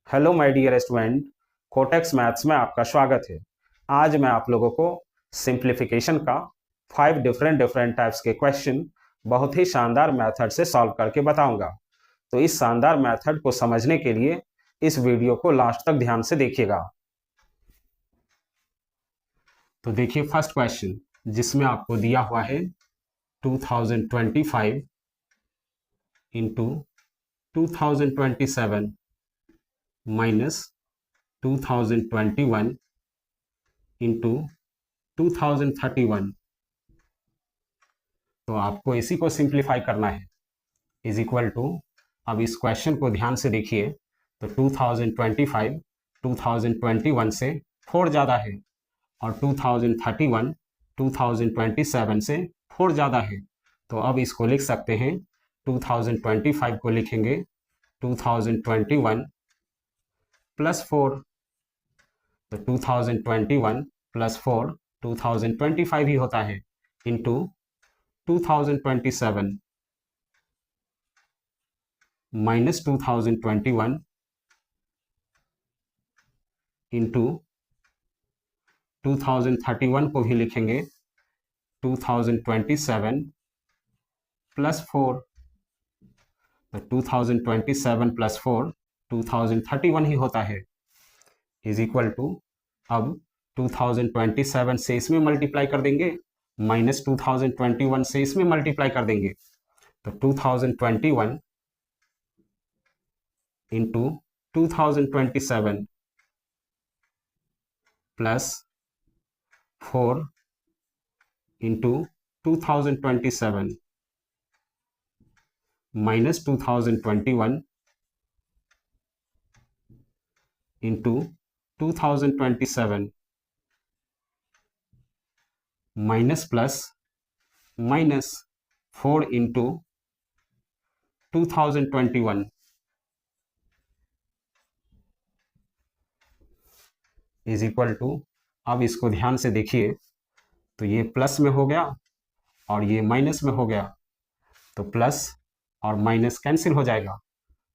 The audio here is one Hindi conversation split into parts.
हेलो माय डियर स्टूडेंट, कोटेक्स मैथ्स में आपका स्वागत है। आज मैं आप लोगों को सिंप्लीफिकेशन का 5 डिफरेंट टाइप्स के क्वेश्चन बहुत ही शानदार मेथड से सॉल्व करके बताऊंगा। तो इस शानदार मेथड को समझने के लिए इस वीडियो को लास्ट तक ध्यान से देखिएगा। तो देखिए फर्स्ट क्वेश्चन, जिसमें आपको दिया हुआ है 2025 इंटू 2027 माइनस 2021 इंटू 2031। तो आपको इसी को सिंप्लीफाई करना है। इज इक्वल टू, अब इस क्वेश्चन को ध्यान से देखिए, तो 2025 2021 से 4 ज़्यादा है और 2031 2027 से 4 ज़्यादा है। तो अब इसको लिख सकते हैं, 2025 को लिखेंगे 2021 प्लस 4, तो 2021 प्लस 4 2025 ही होता है, इंटू 2027 माइनस 2021 इंटू 2031 को भी लिखेंगे 2027 प्लस 4, तो 2027 प्लस 4 2031 ही होता है, इज इक्वल टू, अब 2027 से इसमें मल्टीप्लाई कर देंगे, माइनस 2021 से इसमें मल्टीप्लाई कर देंगे, तो 2021 into 2027 plus 4 into 2027 minus 2021 into 2027 minus plus minus 4 into 2021 is equal to, अब इसको ध्यान से देखिए, तो ये प्लस में हो गया और ये माइनस में हो गया, तो प्लस और माइनस कैंसिल हो जाएगा।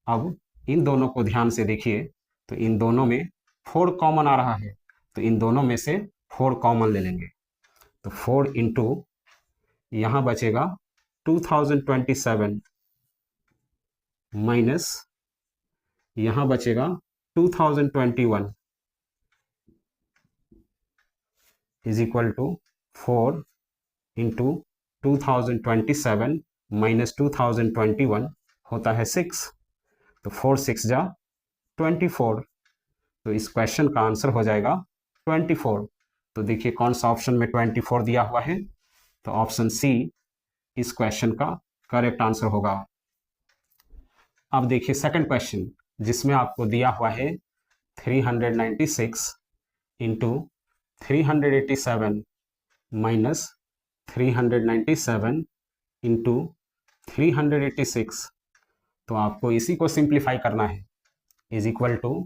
अब इन दोनों को ध्यान से देखिए, तो इन दोनों में 4 कॉमन आ रहा है, तो इन दोनों में से 4 कॉमन ले लेंगे, तो 4 इंटू यहाँ बचेगा 2027 माइनस यहाँ बचेगा 2021 is equal to 4 into 2027 minus 2021 होता है 6, तो 4 6 जा 24, तो इस क्वेश्चन का आंसर हो जाएगा 24। तो देखिए कौन सा ऑप्शन में 24 दिया हुआ है, तो ऑप्शन सी इस क्वेश्चन का करेक्ट आंसर होगा। अब देखिए सेकंड क्वेश्चन, जिसमें आपको दिया हुआ है 396 इंटू 387 माइनस 397 इंटू 386। तो आपको इसी को सिंप्लीफाई करना है, इज इक्वल टू,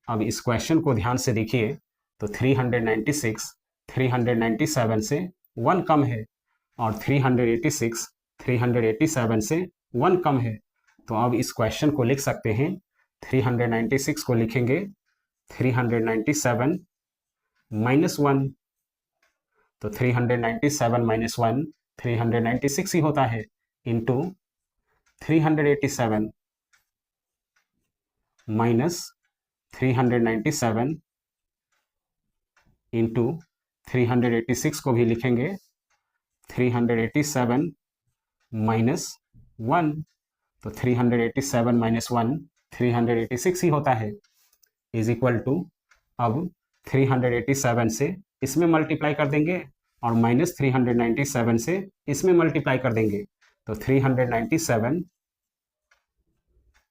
अब इस क्वेश्चन को ध्यान से देखिए, तो 396 397 से 1 कम है और 386 387 से 1 कम है, तो अब इस क्वेश्चन को लिख सकते हैं, 396 को लिखेंगे 397 माइनस 1, तो 397 माइनस 1 396 ही होता है, इंटू 387 माइनस 397 इंटू 386 को भी लिखेंगे 387 माइनस 1, तो 387 माइनस 1 386 ही होता है, इज इक्वल टू, अब 387 से इसमें मल्टीप्लाई कर देंगे और माइनस 397 से इसमें मल्टीप्लाई कर देंगे, तो 397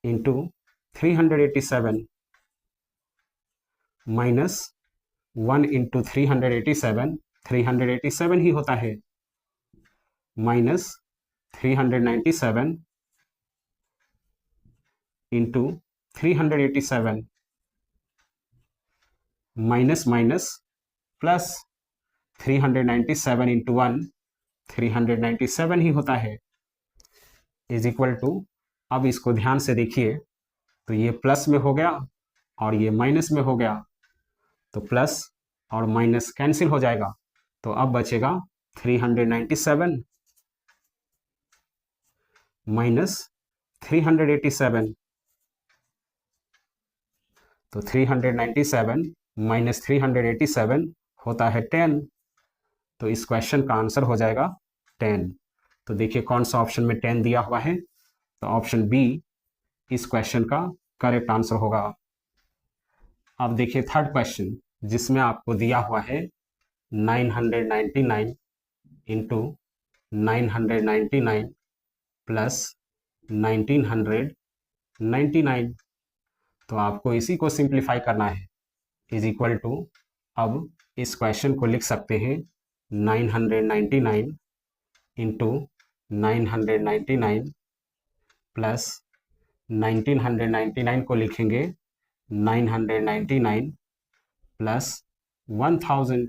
इंटू 387 माइनस 1 इंटू 387 387 ही होता है, minus 397 into 387 minus minus plus 397 into 1 397 ही होता है, इज इक्वल टू, अब इसको ध्यान से देखिए, तो ये प्लस में हो गया और ये माइनस में हो गया, तो प्लस और माइनस कैंसिल हो जाएगा, तो अब बचेगा 397 माइनस 387, तो 397 माइनस 387 होता है 10, तो इस क्वेश्चन का आंसर हो जाएगा 10। तो देखिए कौन सा ऑप्शन में 10 दिया हुआ है, तो ऑप्शन बी इस क्वेश्चन का करेक्ट आंसर होगा। अब देखिए थर्ड क्वेश्चन, जिसमें आपको दिया हुआ है 999 इंटू 999 प्लस 1999, तो आपको इसी को सिंप्लीफाई करना है, इज इक्वल टू, अब इस क्वेश्चन को लिख सकते हैं 999 इंटू 999 प्लस 1999 को लिखेंगे 999 प्लस 1000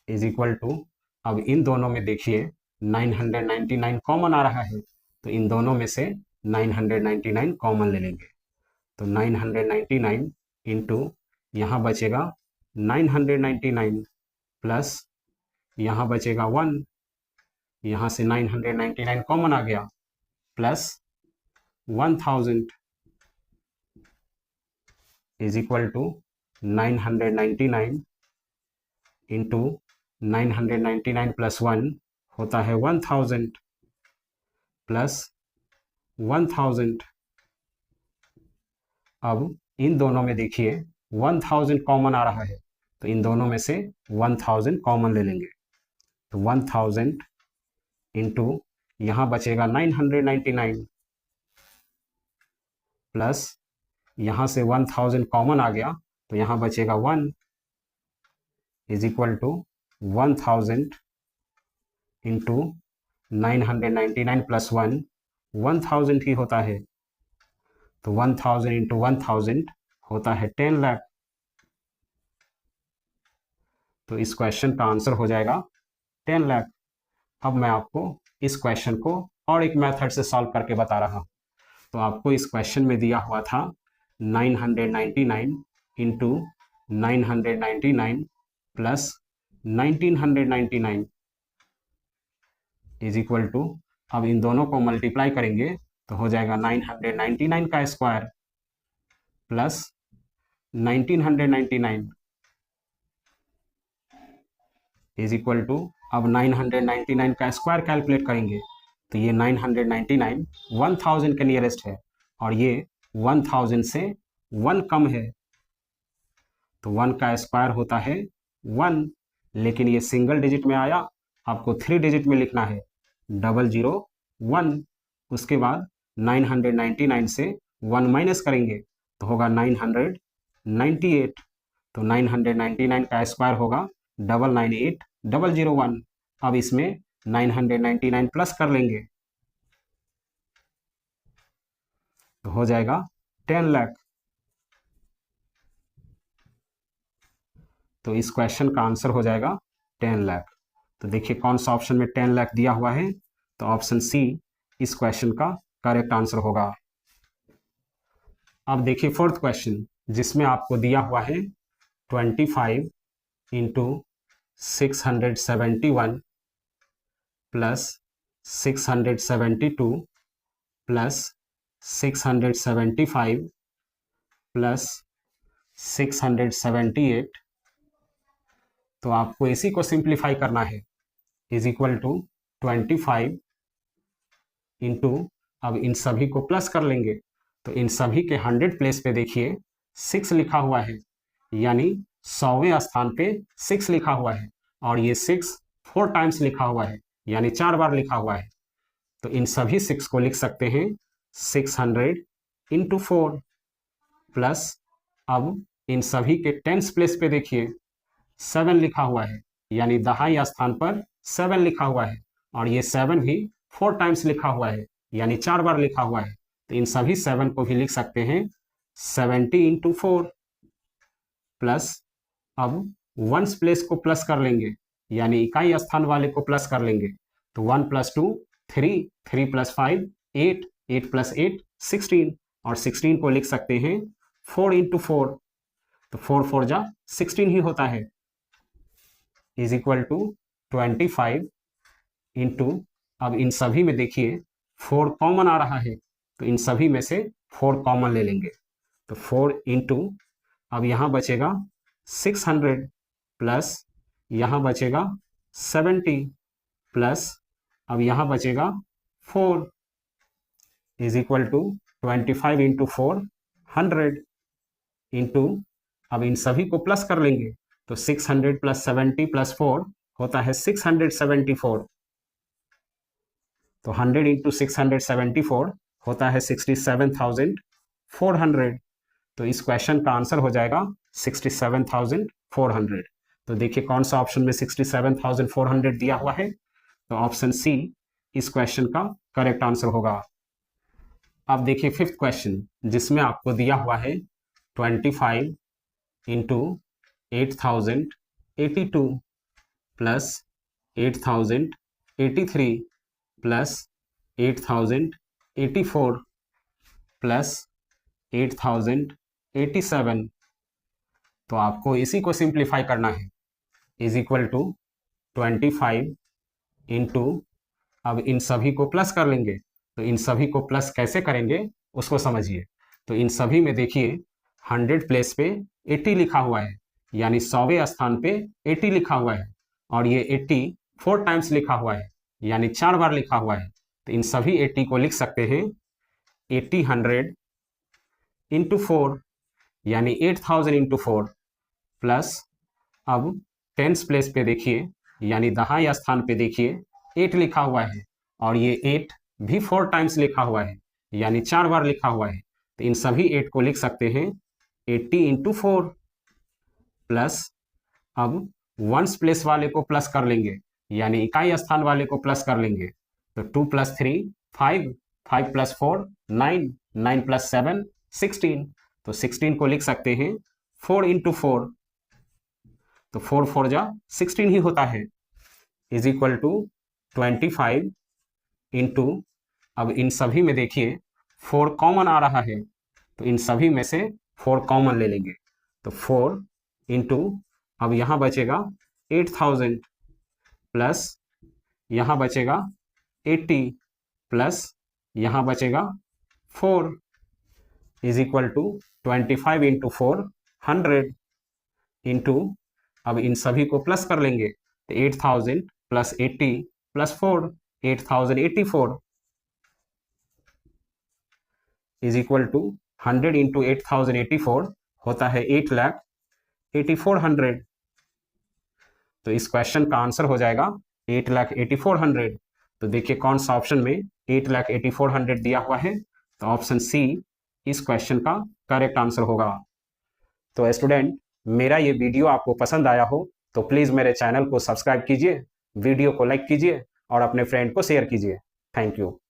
इज इक्वल टू, अब इन दोनों में देखिए 999 कॉमन आ रहा है, तो इन दोनों में से 999 कॉमन ले लेंगे, तो 999 इंटू यहाँ बचेगा 999 प्लस यहाँ बचेगा 1, यहाँ से 999 कॉमन आ गया, plus 1000 is equal to 999 into 999 plus 1 होता है 1000 प्लस 1000। अब इन दोनों में देखिए 1000 कॉमन आ रहा है, तो इन दोनों में से 1000 कॉमन ले लेंगे, तो 1000 इंटू यहाँ बचेगा 999 प्लस यहाँ से 1000 कॉमन आ गया, तो यहाँ बचेगा 1 is equal to 1000 into 999 plus 1 1000 ही होता है, तो 1000 इंटू 1000 होता है 10 लाख, तो इस क्वेश्चन का आंसर हो जाएगा 10 लाख। अब मैं आपको इस क्वेश्चन को और एक मेथड से सॉल्व करके बता रहा हूँ। तो आपको इस क्वेश्चन में दिया हुआ था 999 into 999 plus 1999 is equal to, अब इन दोनों को मल्टीप्लाई करेंगे तो हो जाएगा 999 का square plus 1999 is equal to, अब 999 का स्क्वायर कैलकुलेट करेंगे तो ये 999 1000 के नियरेस्ट है और ये 1000 से 1 कम है, तो 1 का स्क्वायर होता है 1, लेकिन ये सिंगल डिजिट में आया, आपको 3 डिजिट में लिखना है 001। उसके बाद 999 से 1 माइनस करेंगे तो होगा 998, तो 999 का स्क्वायर होगा 998001। अब इसमें 999 प्लस कर लेंगे तो हो जाएगा 10 लाख। तो इस क्वेश्चन का आंसर हो जाएगा 10 लाख। तो देखिए कौन सा ऑप्शन में 10 लाख दिया हुआ है, तो ऑप्शन सी इस क्वेश्चन का करेक्ट आंसर होगा। अब देखिए फोर्थ क्वेश्चन, जिसमें आपको दिया हुआ है 25 इंटू 671 प्लस 672 प्लस 675 प्लस 678, तो आपको इसी को सिंप्लीफाई करना है, इज इक्वल टू 25 इंटू, अब इन सभी को प्लस कर लेंगे तो इन सभी के 100 प्लेस पे देखिए 6 लिखा हुआ है, यानी 100वें स्थान पे 6 लिखा हुआ है और ये 6 4 टाइम्स लिखा हुआ है, यानी 4 बार लिखा हुआ है, तो इन सभी 6 को लिख सकते हैं 600 इंटू 4 प्लस, अब इन सभी के 10th प्लेस पे देखिए 7 लिखा हुआ है, यानी दहाई स्थान पर 7 लिखा हुआ है और ये 7 भी 4 टाइम्स लिखा हुआ है, यानी 4 बार लिखा हुआ है, तो इन सभी 7 को भी लिख सकते हैं 70 इंटू 4 प्लस, अब 1 प्लेस को प्लस कर लेंगे, यानी इकाई स्थान वाले को प्लस कर लेंगे, तो 1 + 2 3, 3 + 5 8, 8 + 8 16, और 16 को लिख सकते हैं 4 इंटू 4, तो 4 4 जा 16 ही होता है, इज इक्वल टू 25 इंटू, अब इन सभी में देखिए 4 कॉमन आ रहा है, तो इन सभी में से 4 कॉमन ले लेंगे, तो 4 इंटू, अब यहाँ बचेगा 600 प्लस यहाँ बचेगा 70 प्लस अब यहाँ बचेगा 4 is equal to 25 into 4 100 into, अब इन सभी को प्लस कर लेंगे, तो 600 प्लस 70 प्लस 4 होता है 674, तो 100 इंटू 674 होता है 67,400, तो इस क्वेश्चन का आंसर हो जाएगा 67,400। तो देखिए कौन सा ऑप्शन में 67,400 दिया हुआ है, तो ऑप्शन सी इस क्वेश्चन का करेक्ट आंसर होगा। अब देखिए फिफ्थ क्वेश्चन, जिसमें आपको दिया हुआ है 25 इंटू 8082 प्लस 8083 प्लस 8084 प्लस 8087, तो आपको इसी को सिंप्लीफाई करना है, इज इक्वल टू 25 इंटू, अब इन सभी को प्लस कर लेंगे, तो इन सभी को प्लस कैसे करेंगे उसको समझिए। तो इन सभी में देखिए 100 प्लेस पे 80 लिखा हुआ है, यानी 100वें स्थान पे 80 लिखा हुआ है, और ये 80 4 टाइम्स लिखा हुआ है, यानी 4 बार लिखा हुआ है, तो इन सभी 80 को लिख सकते हैं 80 100 इंटू 4, यानी 8000 इंटू 4 प्लस, अब टेंस प्लेस पे देखिए, यानी दहाई स्थान पे देखिए 8 लिखा हुआ है, और ये 8 भी 4 टाइम्स लिखा हुआ है, यानी 4 बार लिखा हुआ है, तो इन सभी 8 को लिख सकते हैं 80 इंटू 4 प्लस, अब वंस प्लेस वाले को प्लस कर लेंगे, यानी इकाई स्थान वाले को प्लस कर लेंगे, तो 2 प्लस 3 5, 5 प्लस 4 9, 9 प्लस 7 16, तो 16 को लिख सकते हैं 4 इंटू 4, तो 4 4 जा 16 ही होता है, इज इक्वल टू 25 इंटू, अब इन सभी में देखिए 4 कॉमन आ रहा है, तो इन सभी में से 4 कॉमन ले लेंगे, तो 4 इंटू, अब यहाँ बचेगा 8000 प्लस यहाँ बचेगा 80 प्लस यहाँ बचेगा 4 is equal to 25 into 4 100 into, अब इन सभी को प्लस कर लेंगे, तो 8000 plus 80 plus 4 8084 is equal to 100 into 8084 होता है 8,84,100, तो इस क्वेश्चन का आंसर हो जाएगा 8,84,100। तो देखिए कौन सा ऑप्शन में 8,84,100 दिया हुआ है, तो ऑप्शन सी इस क्वेश्चन का करेक्ट आंसर होगा। तो स्टूडेंट, मेरा ये वीडियो आपको पसंद आया हो तो प्लीज़ मेरे चैनल को सब्सक्राइब कीजिए, वीडियो को लाइक कीजिए और अपने फ्रेंड को शेयर कीजिए। Thank you.